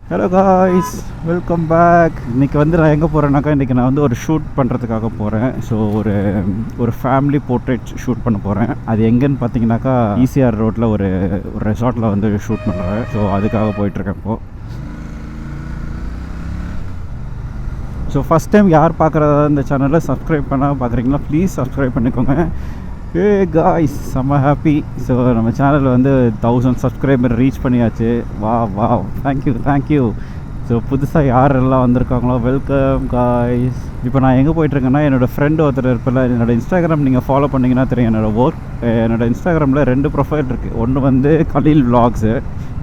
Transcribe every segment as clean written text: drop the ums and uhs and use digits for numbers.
Hello guys, welcome back. இன்றைக்கி வந்து நான் எங்கே போகிறேன்னாக்கா, இன்றைக்கி நான் வந்து ஒரு ஷூட் பண்ணுறதுக்காக போகிறேன். ஸோ ஒரு ஃபேமிலி போர்ட்ரேட் ஷூட் பண்ண போகிறேன். அது எங்கேன்னு பார்த்தீங்கன்னாக்கா, ஈசிஆர் ரோட்டில் ஒரு ரெசார்ட்டில் வந்து ஷூட் பண்ணுறேன். ஸோ அதுக்காக போயிட்டுருக்கேன் இப்போது. ஸோ ஃபஸ்ட் டைம் யார் பார்க்குறதா இந்த சேனலை சப்ஸ்கிரைப் பண்ணால் பார்க்குறீங்களா, ப்ளீஸ் சப்ஸ்கிரைப் பண்ணிக்கோங்க. ஏ காய்ஸ், செம்ம ஹாப்பி. ஸோ நம்ம சேனலில் வந்து 1000 சப்ஸ்கிரைபர் ரீச் பண்ணியாச்சு. வா தேங்க்யூ. ஸோ புதுசாக யாரெல்லாம் வந்திருக்காங்களோ வெல்கம் காய்ஸ். இப்போ நான் எங்கே போயிட்டுருக்கேன்னா, என்னோடய ஃப்ரெண்டு ஒருத்தர் இருப்பில், என்னோடய இன்ஸ்டாகிராம் நீங்கள் ஃபாலோ பண்ணிங்கன்னா தெரியும். என்னோடய இன்ஸ்டாகிராமில் 2 ப்ரொஃபைல் இருக்குது. ஒன்று வந்து கலீல் விலாக்ஸு,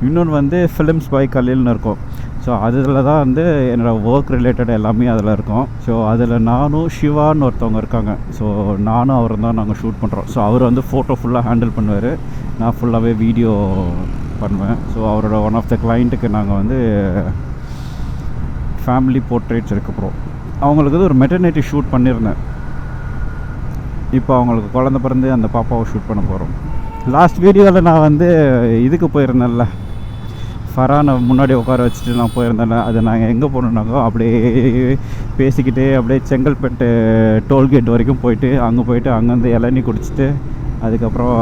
இன்னொன்று வந்து ஃபிலிம்ஸ் பை கலீல்னு இருக்கும். ஸோ அதில் தான் வந்து என்னோடய ஒர்க் ரிலேட்டட் எல்லாமே அதில் இருக்கும். ஸோ அதில் நானும் சிவான்னு ஒருத்தவங்க இருக்காங்க. ஸோ நானும் அவரும் தான் நாங்கள் ஷூட் பண்ணுறோம். ஸோ அவர் வந்து ஃபோட்டோ ஃபுல்லாக ஹேண்டில் பண்ணுவார், நான் ஃபுல்லாகவே வீடியோ பண்ணுவேன். ஸோ அவரோட ஒன் ஆஃப் த கிளைண்ட்டுக்கு நாங்கள் வந்து ஃபேமிலி போர்ட்ரேட்ஸ் எடுக்க போகிறோம். அவங்களுக்கு வந்து ஒரு மெட்டர்னிட்டி ஷூட் பண்ணியிருந்தேன். இப்போ அவங்களுக்கு குழந்த பிறந்து அந்த பாப்பாவை ஷூட் பண்ண போகிறோம். லாஸ்ட் வீடியோவில் நான் வந்து இதுக்கு போயிருந்தேன்ல, ஃபரானை முன்னாடி உட்கார வச்சுட்டு நான் போயிருந்தேன். அது நாங்கள் எங்கே போனோம்னாக்கோ அப்படியே பேசிக்கிட்டே அப்படியே செங்கல்பட்டு டோல்கேட் வரைக்கும் போயிட்டு அங்கேருந்து இளநீ குடிச்சிட்டு அதுக்கப்புறம்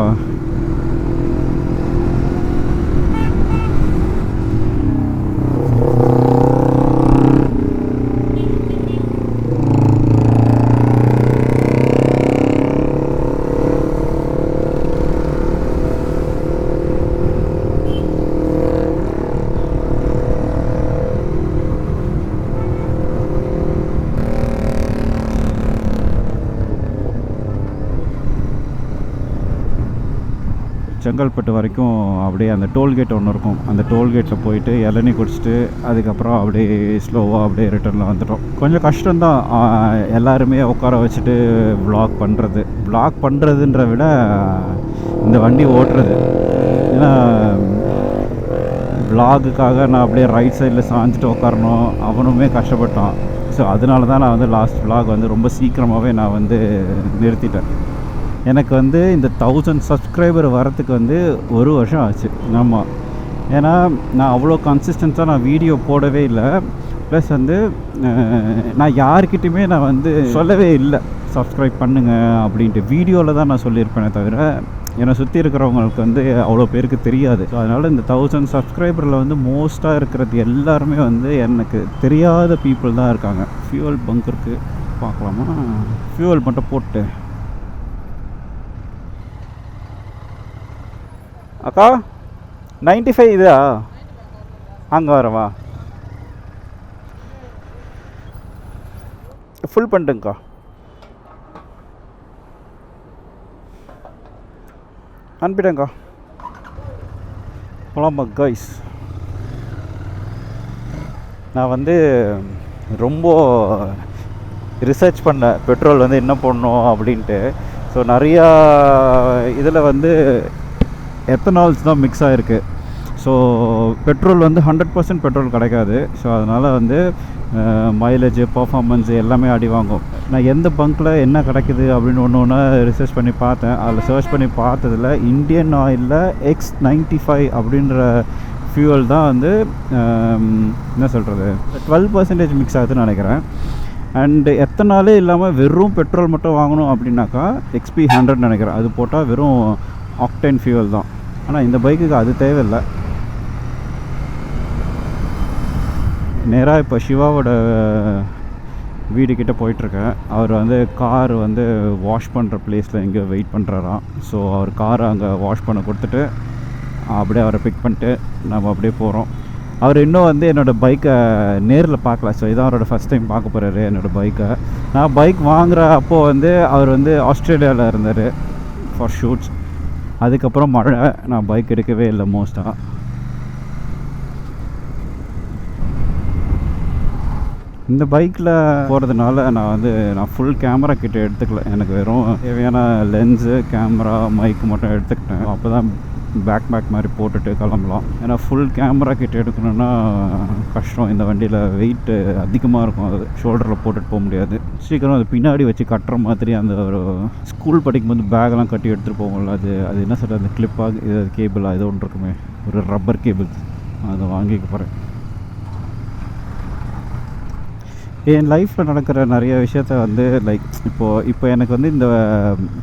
செங்கல்பட்டு வரைக்கும் அப்படியே அந்த டோல்கேட் ஒன்று இருக்கும். அந்த டோல்கேட்டில் போயிட்டு இளநீ குடிச்சிட்டு அதுக்கப்புறம் அப்படியே ஸ்லோவாக அப்படியே ரிட்டர்னில் வந்துட்டோம். கொஞ்சம் கஷ்டம்தான் எல்லாருமே உட்கார வச்சுட்டு வ்ளாக் பண்ணுறதுன்ற விட இந்த வண்டி ஓட்டுறது. ஏன்னா வ்ளாகுக்காக நான் அப்படியே ரைட் சைடில் சாஞ்சிட்டு உட்காரணும், அவனுமே கஷ்டப்பட்டான். ஸோ அதனால தான் நான் வந்து லாஸ்ட் வ்ளாக் வந்து ரொம்ப சீக்கிரமாகவே நான் வந்து நிறுத்திட்டேன். எனக்கு வந்து இந்த 1000 சப்ஸ்கிரைபர் வரத்துக்கு வந்து 1 வருஷம் ஆச்சு. ஆமாம், ஏன்னா நான் அவ்வளோ கன்சிஸ்டன்ஸாக நான் வீடியோ போடவே இல்லை. ப்ளஸ் வந்து நான் யார்கிட்டையுமே நான் வந்து சொல்லவே இல்லை சப்ஸ்கிரைப் பண்ணுங்க அப்படின்ட்டு. வீடியோவில் தான் நான் சொல்லியிருப்பேனே தவிர என்னை சுற்றி இருக்கிறவங்களுக்கு வந்து அவ்வளோ பேருக்கு தெரியாது. ஸோ அதனால் இந்த 1000 சப்ஸ்கிரைபரில் வந்து மோஸ்ட்டாக இருக்கிறது எல்லாருமே வந்து எனக்கு தெரியாத பீப்புள் தான் இருக்காங்க. ஃபியூவல் பங்க் பார்க்கலாமா? ஃபியூவல் மட்டும் போட்டு அக்கா 95 இதா அங்கே வரவா? ஃபுல் பண்ணிட்டுங்கக்கா. அனுப்பிட்டேங்க்கா. போலாமா கைஸ்? நான் வந்து ரொம்ப ரிசர்ச் பண்ணேன் பெட்ரோல் வந்து என்ன பண்ணணும் அப்படின்ட்டு. ஸோ நிறையா இதில் வந்து எத்தனால்ஸ் தான் மிக்ஸ் ஆகிருக்கு. ஸோ பெட்ரோல் வந்து 100% பெட்ரோல் கிடைக்காது. ஸோ அதனால் வந்து மைலேஜு, பர்ஃபார்மன்ஸு எல்லாமே அடி வாங்கும். நான் எந்த பங்க்கில் என்ன கிடைக்குது அப்படின்னு ஒன்று ரிசர்ச் பண்ணி பார்த்தேன். அதில் சர்ச் பண்ணி பார்த்ததில் இந்தியன் ஆயிலில் X95 அப்படின்ற ஃபியூவல் தான் வந்து என்ன சொல்கிறது 12% மிக்ஸ் ஆகுதுன்னு நினைக்கிறேன். அண்டு எத்தனாலே இல்லாமல் வெறும் பெட்ரோல் மட்டும் வாங்கணும் அப்படின்னாக்கா XP100 நினைக்கிறேன். அது போட்டால் வெறும் ஆக்டேன் ஃபியூவல் தான். ஆனால் இந்த பைக்குக்கு அது தேவையில்லை. நேராக இப்போ சிவாவோட வீடு கிட்டே போயிட்டுருக்கேன். அவர் வந்து கார் வந்து வாஷ் பண்ணுற பிளேஸில் எங்கேயோ வெயிட் பண்ணுறாராம். ஸோ அவர் காரை அங்கே வாஷ் பண்ண கொடுத்துட்டு அப்படியே அவரை பிக் பண்ணிட்டு நம்ம அப்படியே போகிறோம். அவர் இன்னும் வந்து என்னோடய பைக்கை நேரில் பார்க்கல. ஸோ இதான் அவரோட ஃபஸ்ட் டைம் பார்க்க போகிறாரு என்னோடய பைக்கை. நான் பைக் வாங்குகிற அப்போது வந்து அவர் வந்து ஆஸ்திரேலியாவில் இருந்தார் ஃபார் ஷூட்ஸ். அதுக்கப்புறம் மழை, நான் பைக் எடுக்கவே இல்லை மோஸ்ட்டாக. இந்த பைக்கில் போகிறதுனால நான் ஃபுல் கேமரா கிட்ட எடுத்துக்கல. எனக்கு வெறும் தேவையான லென்ஸு, கேமரா, மைக்கு மட்டும் எடுத்துக்கிட்டேன். அப்போ தான் பேக் மாதிரி போட்டுட்டு கிளம்பலாம். ஏன்னா ஃபுல் கேமரா கிட்ட எடுக்கணுன்னா கஷ்டம். இந்த வண்டியில் வெயிட்டு அதிகமாக இருக்கும். அது ஷோல்டரில் போட்டுட்டு போக முடியாது. சீக்கிரம் அது பின்னாடி வச்சு கட்டுற மாதிரி அந்த ஒரு ஸ்கூல் படிக்கும்போது பேக்கெல்லாம் கட்டி எடுத்துகிட்டு போவோம்ல, அது என்ன சொல்கிறது, அந்த கிளிப்பாக இது கேபிளாக ஏதோ ஒன்று இருக்குமே, ஒரு ரப்பர் கேபிள், அதை வாங்கிக்க போகிறேன். என் லைஃப்பில் நடக்கிற நிறைய விஷயத்த வந்து லைக் இப்போ எனக்கு வந்து இந்த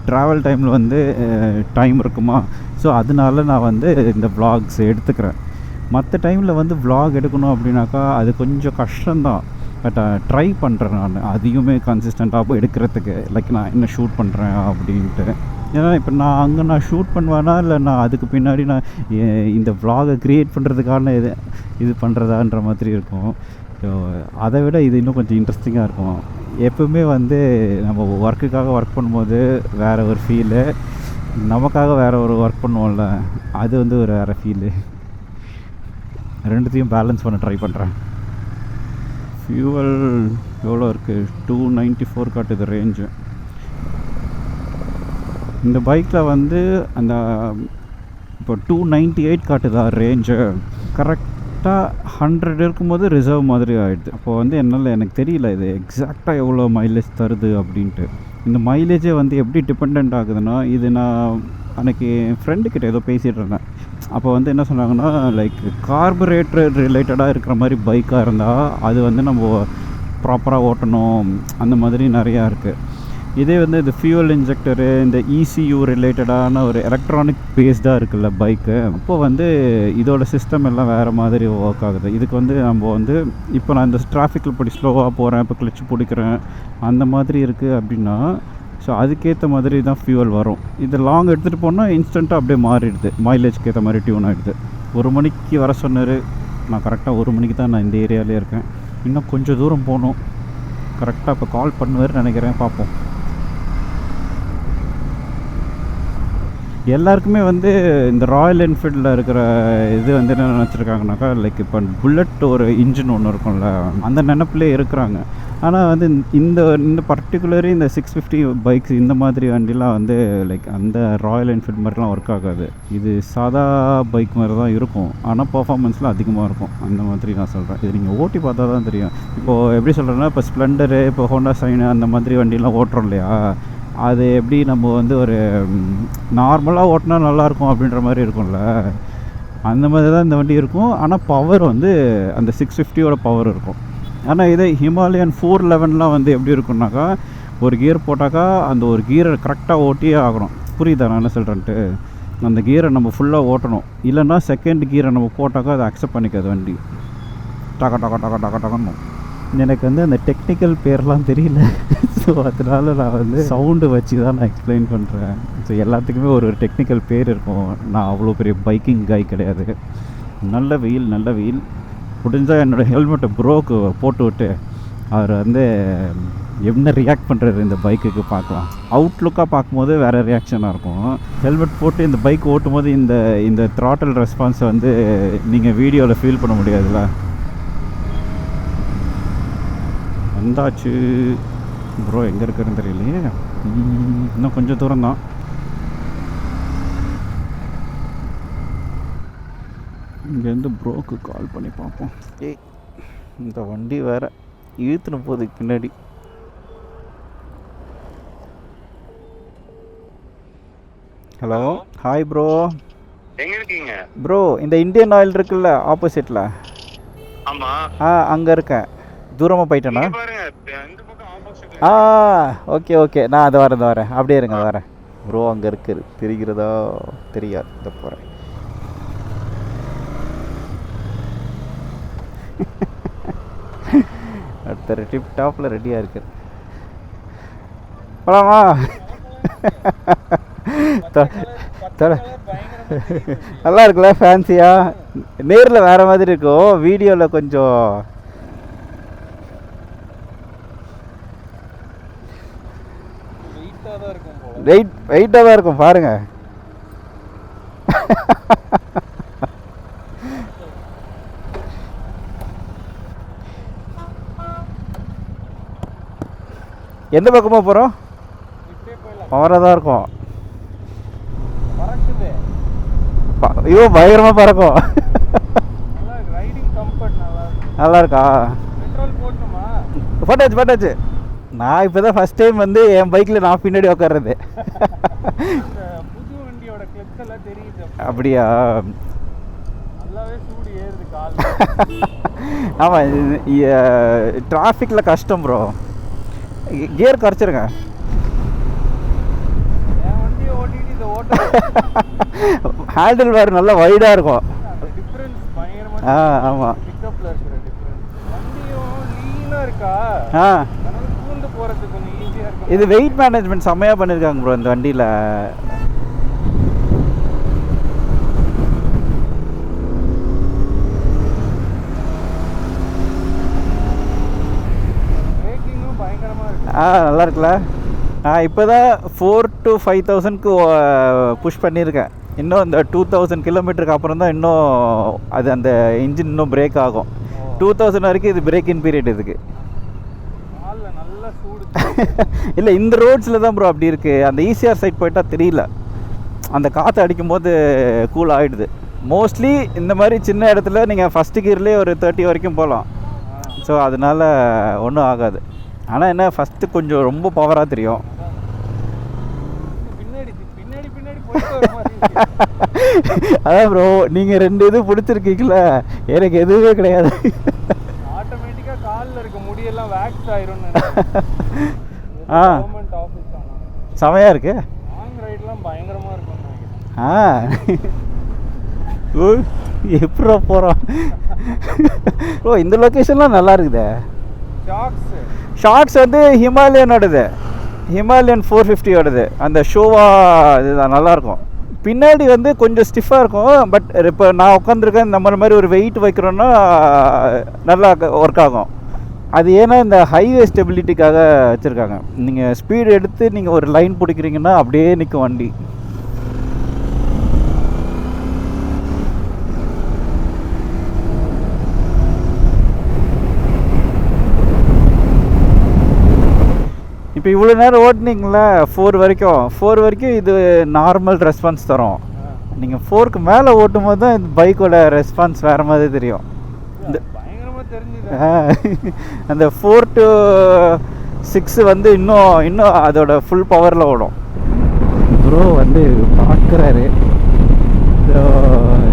ட்ராவல் டைமில் வந்து டைம் இருக்குமா, ஸோ அதனால நான் வந்து இந்த vlogs எடுத்துக்கிறேன். மற்ற டைமில் வந்து vlog எடுக்கணும் அப்படின்னாக்கா அது கொஞ்சம் கஷ்டம்தான். பட் ட்ரை பண்ணுறேன் நான் அதையுமே கன்சிஸ்டண்ட்டாக எடுக்கிறதுக்கு. லைக் நான் என்ன ஷூட் பண்ணுறேன் அப்படின்ட்டு. ஏன்னா இப்போ நான் ஷூட் பண்ணுவேனா இல்லை நான் அதுக்கு பின்னாடி நான் இந்த vlog-ஐ க்ரியேட் பண்ணுறதுக்கான இது பண்ணுறதான்ற மாதிரி இருக்கும். ஸோ அதை விட இது இன்னும் கொஞ்சம் இன்ட்ரெஸ்டிங்காக இருக்கும். எப்பவுமே வந்து நம்ம ஒர்க்குக்காக ஒர்க் பண்ணும்போது வேறு ஒரு ஃபீலு, நமக்காக வேறு ஒரு ஒர்க் பண்ணுவோம்ல, அது வந்து ஒரு வேறு ஃபீலு. ரெண்டுத்தையும் பேலன்ஸ் பண்ண ட்ரை பண்ணுறேன். ஃபியூவல் எவ்வளோ இருக்குது? 294 காட்டுது ரேஞ்சு. இந்த பைக்கில் வந்து அந்த இப்போ 298 காட்டுதா ரேஞ்சு. கரெக்டாக 100 இருக்கும்போது ரிசர்வ் மாதிரி ஆகிடுது. அப்போ வந்து எனக்கு தெரியல இது எக்ஸாக்டாக எவ்வளோ மைலேஜ் தருது அப்படின்ட்டு. இந்த மைலேஜே வந்து எப்படி டிபெண்ட் ஆகுதுன்னா, இது நான் அன்றைக்கி என் ஃப்ரெண்டுக்கிட்ட ஏதோ பேசிகிட்டு இருந்தேன். அப்போ வந்து என்ன சொன்னாங்கன்னா, லைக் கார்பரேட்டர் ரிலேட்டடாக இருக்கிற மாதிரி பைக்காக இருந்தால் அது வந்து நம்ம ப்ராப்பராக ஓட்டணும், அந்த மாதிரி நிறையா இருக்குது. இதே வந்து இந்த ஃபியூவல் இன்ஜெக்டரு, இந்த ECU ரிலேட்டடான ஒரு எலக்ட்ரானிக் பேஸ்டாக இருக்குல்ல பைக்கு, அப்போது வந்து இதோட சிஸ்டம் எல்லாம் வேறு மாதிரி ஒர்க் ஆகுது. இதுக்கு வந்து நம்ம வந்து இப்போ நான் இந்த டிராஃபிக்கில் இப்படி ஸ்லோவாக போகிறேன், இப்போ கிளச்சு பிடிக்கிறேன், அந்த மாதிரி இருக்குது அப்படின்னா, ஸோ அதுக்கேற்ற மாதிரி தான் ஃபியூவல் வரும். இது லாங் எடுத்துகிட்டு போனால் இன்ஸ்டண்ட்டாக அப்படியே மாறிடுது, மைலேஜ்க்கு ஏற்ற மாதிரி டியூன் ஆகிடுது. 1 மணிக்கு வர சொன்னார், நான் கரெக்டாக 1 மணிக்கு தான் நான் இந்த ஏரியாவிலே இருக்கேன். இன்னும் கொஞ்சம் தூரம் போகணும். கரெக்டாக இப்போ கால் பண்ணுவார்னு நினைக்கிறேன், பார்ப்போம். எல்லாருக்குமே வந்து இந்த ராயல் என்ஃபீல்டில் இருக்கிற இது வந்து என்ன நினச்சிருக்காங்கனாக்கா, லைக் இப்போ புல்லட் ஒரு இன்ஜின் ஒன்று இருக்கும்ல, அந்த நினப்பிலே இருக்கிறாங்க. ஆனால் வந்து இந்த பர்டிகுலரி இந்த 650 பைக்ஸ் இந்த மாதிரி வண்டிலாம் வந்து லைக் அந்த ராயல் என்ஃபீல்டு மாதிரிலாம் ஒர்க் ஆகாது. இது சாதா பைக் மாதிரி தான் இருக்கும், ஆனால் பர்ஃபார்மன்ஸில் அதிகமாக இருக்கும். அந்த மாதிரி நான் சொல்கிறேன். இது நீங்கள் ஓட்டி பார்த்தா தான் தெரியும். இப்போது எப்படி சொல்கிறேன்னா, இப்போ ஸ்ப்ளெண்டரு, இப்போ ஹோண்டா சைனு அந்த மாதிரி வண்டிலாம் ஓட்டுறோம் இல்லையா, அது எப்படி நம்ம வந்து ஒரு நார்மலாக ஓட்டினா நல்லாயிருக்கும் அப்படின்ற மாதிரி இருக்கும்ல, அந்த மாதிரி தான் இந்த வண்டி இருக்கும். ஆனால் பவர் வந்து அந்த 650யோட பவர் இருக்கும். ஆனால் இதே ஹிமாலயன் 411லாம் வந்து எப்படி இருக்குன்னாக்கா, ஒரு கியர் போட்டாக்கா அந்த ஒரு கியரை கரெக்டாக ஓட்டியே ஆகணும். புரியுதா நான் என்ன சொல்கிறேன்ட்டு? அந்த கியரை நம்ம ஃபுல்லாக ஓட்டணும், இல்லைன்னா செகண்ட் கியரை நம்ம போட்டாக்கா அதை அக்செப்ட் பண்ணிக்காது வண்டி. டக்கணும். எனக்கு வந்து அந்த டெக்னிக்கல் பேர்லாம் தெரியல, ஸோ அதனால நான் வந்து சவுண்டு வச்சு தான் நான் எக்ஸ்பிளைன் பண்ணுறேன். ஸோ எல்லாத்துக்குமே ஒரு டெக்னிக்கல் பேர் இருக்கும். நான் அவ்வளோ பெரிய பைக்கிங் கை கிடையாது. நல்ல வெயில். முடிஞ்சால் என்னோடய ஹெல்மெட்டை ப்ரோக்கு போட்டு விட்டு அவர் வந்து என்ன ரியாக்ட் பண்ணுறாரு இந்த பைக்குக்கு பார்க்கலாம். அவுட்லுக்காக பார்க்கும்போது வேறு ரியாக்ஷனாக இருக்கும். ஹெல்மெட் போட்டு இந்த பைக் ஓட்டும் போது இந்த த்ராட்டல் ரெஸ்பான்ஸை வந்து நீங்கள் வீடியோவில் ஃபீல் பண்ண முடியாதுல்ல. வந்தாச்சு ப்ரோ, எங்கே இருக்குன்னு தெரியலையே. இன்னும் கொஞ்சம் தூரம் தான். இங்கேருந்து ப்ரோக்கு கால் பண்ணி பார்ப்போம். இந்த வண்டி வேறு இழுத்துன்னு போகுதுக்கு பின்னாடி. Hello, hi bro. எங்க இருக்கீங்க ப்ரோ? இந்த இந்தியன் ஆயில் இருக்குல்ல ஆப்போசிட்டில். ஆமா. அங்கே இருக்கேன். தூரமாக போயிட்டேனா? பாருங்க, இந்த பக்கம் ஆப்போசிட்ல. ஓகே, நான் அதை வரேன். அப்படியே இருங்க, வரேன் ப்ரோ. அங்கே இருக்குது, தெரிகிறதா? தெரியாது, இதை போகிறேன். அடுத்த டிப் டாப்பில் ரெடியாக இருக்கு. போலாமா? நல்லா இருக்குல்ல, ஃபேன்சியாக. நேரில் வேறு மாதிரி இருக்கும், வீடியோவில் கொஞ்சம் வெயிட்டாக தான் இருக்கும். பாருங்க. எந்த பக்கமாக போகிறோம்? பவராக தான் இருக்கும். ஐயோ, பயங்கரமாக பறக்கும். நல்லா இருக்கா? போட்டாச்சு. நான் இப்போ தான் ஃபஸ்ட் டைம் வந்து என் பைக்கில் நான் பின்னாடி உட்கார்றது. அப்படியா? ஆமாம், டிராஃபிக்கில் கஷ்டம் ப்ரோ. கியர் குறைச்சிருங்க. என் வண்டியை ஓட்டிட்டு இதை ஓட்ட ஹேண்டில் வேறு நல்லா வைடாக இருக்கும். டிஃப்ரென்ஸ் பயங்கரமாக. ஆமாம். பிக்கப்பில் இருக்கிற டிஃப்ரென்ஸ். வண்டியும் லீனாக இருக்கா, அதனால பூந்து போகிறதுக்கு கொஞ்சம் ஈஸியாக இருக்கும். இது வெயிட் மேனேஜ்மெண்ட் செம்மையாக பண்ணியிருக்காங்க ப்ரோ இந்த வண்டியில். பிரேக்கிங்கும் பயங்கரமாக இருக்கு. நல்லா இருக்குல்ல. நான் இப்போ தான் 4,000 to 5,000க்கு புஷ் பண்ணியிருக்கேன். இன்னும் இந்த 2,000 கிலோமீட்டருக்கு அப்புறம் தான் இன்னும் அது அந்த இன்ஜின் இன்னும் பிரேக் ஆகும். 2,000 வரைக்கும் இது பிரேக் இன் பீரியட் இதுக்கு. காலில் நல்லா சூடு. இல்லை, இந்த ரோட்ஸில் தான் ப்ரோ அப்படி இருக்குது. அந்த ஈசிஆர் சைட் போயிட்டால் தெரியல, அந்த காற்று அடிக்கும்போது கூல் ஆகிடுது. மோஸ்ட்லி இந்த மாதிரி சின்ன இடத்துல நீங்கள் ஃபஸ்ட்டு கியர்லேயே ஒரு 30 வரைக்கும் போகலாம். ஸோ அதனால் ஒன்றும் ஆகாது. ஆனால் என்ன, ஃபஸ்ட்டு கொஞ்சம் ரொம்ப பவராக தெரியும். அதான் ப்ரோ, நீங்கள் 2 இது பிடிச்சிருக்கீங்கள, எனக்கு எதுவுமே கிடையாது. ஆட்டோமேட்டிக்காக காலில் இருக்க முடியெல்லாம் வேக்ஸ் ஆயிரும். கவர்மெண்ட் ஆஃபீஸ் தான். செமையாக இருக்கு. லாங் ரைட்லாம் பயங்கரமாக இருக்கும். எப்படா போகிறோம் ப்ரோ? இந்த லொக்கேஷன்லாம் நல்லா இருக்குதே. ஷார்ட்ஸ் வந்து ஹிமாலயனோடது, ஹிமாலயன் 450 அந்த ஷோவா இதுதான் நல்லாயிருக்கும். பின்னாடி வந்து கொஞ்சம் ஸ்டிஃபாக இருக்கும். பட் இப்போ நான் உட்காந்துருக்கேன், நம்ம மாதிரி ஒரு வெயிட் வைக்கிறோன்னா நல்லா ஒர்க் ஆகும். அது ஏன்னா இந்த ஹைவே ஸ்டெபிலிட்டிக்காக வச்சுருக்காங்க. நீங்கள் ஸ்பீடு எடுத்து நீங்கள் ஒரு லைன் பிடிக்கிறீங்கன்னா அப்படியே நிற்கும் வண்டி. இப்போ இவ்வளோ நேரம் ஓட்டினீங்களா 4 வரைக்கும் இது நார்மல் ரெஸ்பான்ஸ் தரும். நீங்கள் 4க்கு மேலே ஓட்டும் போது தான் இந்த பைக்கோட ரெஸ்பான்ஸ் வேறு மாதிரி தெரியும். அந்த 4 to 6 வந்து இன்னும் அதோட ஃபுல் பவரில் ஓடும். ப்ரோ வந்து பார்க்குறாரு. ஸோ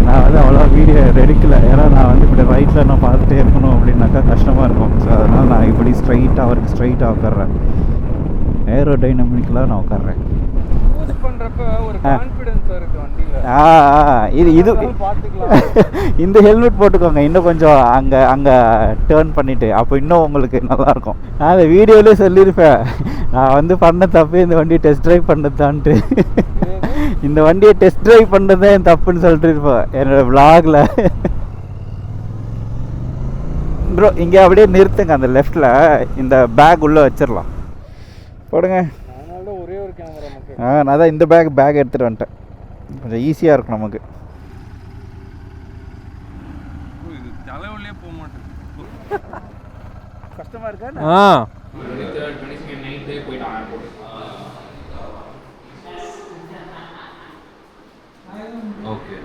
நான் வந்து அவ்வளோ வீடியோ எடுக்கலை, ஏன்னா நான் வந்து இப்படி ரைட்டில் நான் பார்த்துட்டே இருக்கணும் அப்படின்னாக்கா கஷ்டமாக இருக்கும். ஸோ அதனால் நான் இப்படி அவருக்கு ஸ்ட்ரைட்டாக உட்கார்றேன். ஏரோடைனமிக்கலாக நான் உட்கார்றேன். இது இந்த ஹெல்மெட் போட்டுக்கோங்க, இன்னும் கொஞ்சம் அங்கே டேர்ன் பண்ணிவிட்டு, அப்போ இன்னும் உங்களுக்கு நல்லாயிருக்கும். நான் அந்த வீடியோவிலே சொல்லியிருப்பேன், நான் வந்து பண்ண தப்பு இந்த வண்டியை டெஸ்ட் ட்ரைவ் பண்ணதான்ட்டு. இந்த வண்டியை டெஸ்ட் ட்ரைவ் பண்ணதே என் தப்புன்னு சொல்லிட்டு இருப்பேன் என்னோட விளாகில். ப்ரோ இங்கே அப்படியே நிறுத்துங்க, அந்த லெஃப்டில் இந்த பேக் உள்ளே வச்சிடலாம். போடுங்க. ஒரே ஒரு கேமரா மட்டும். நான் தான் இந்த பேக் எடுத்துகிட்டு வந்துட்டேன், கொஞ்சம் ஈஸியாக இருக்கும் நமக்கு. இது தலைவலியே போக மாட்டேன், கஷ்டமாக இருக்கா? ஓகே.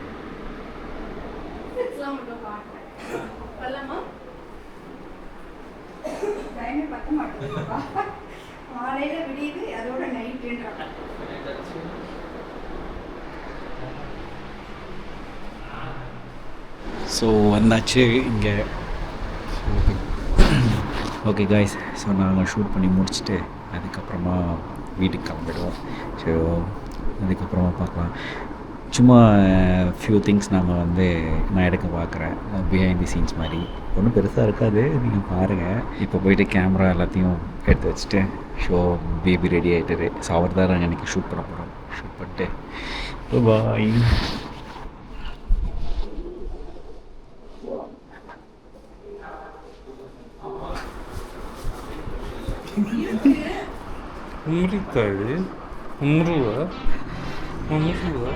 ஸோ வந்தாச்சு இங்கே. ஓகே காய்ஸ், ஸோ நாங்கள் ஷூட் பண்ணி முடிச்சுட்டு அதுக்கப்புறமா வீட்டுக்கு கிளம்பிடுவோம். ஸோ அதுக்கப்புறமா பார்க்கலாம். சும்மா ஃபியூ திங்ஸ் நான் எடுக்க பார்க்குறேன், பிஹைண்ட் தி சீன்ஸ் மாதிரி. ஒன்றும் பெருசாக இருக்காது, நீங்கள் பாருங்கள். இப்போ போயிட்டு கேமரா எல்லாத்தையும் எடுத்து வச்சுட்டு ஷோ பேபி ரெடி ஆகிட்டாரு. ஸோ அவர் தான் நாங்கள் இன்றைக்கி ஷூட் பண்ண போகிறோம். ஷூட் பண்ணிட்டு பாய். உம்ரிக்காது உம்ருவா உம்ருவா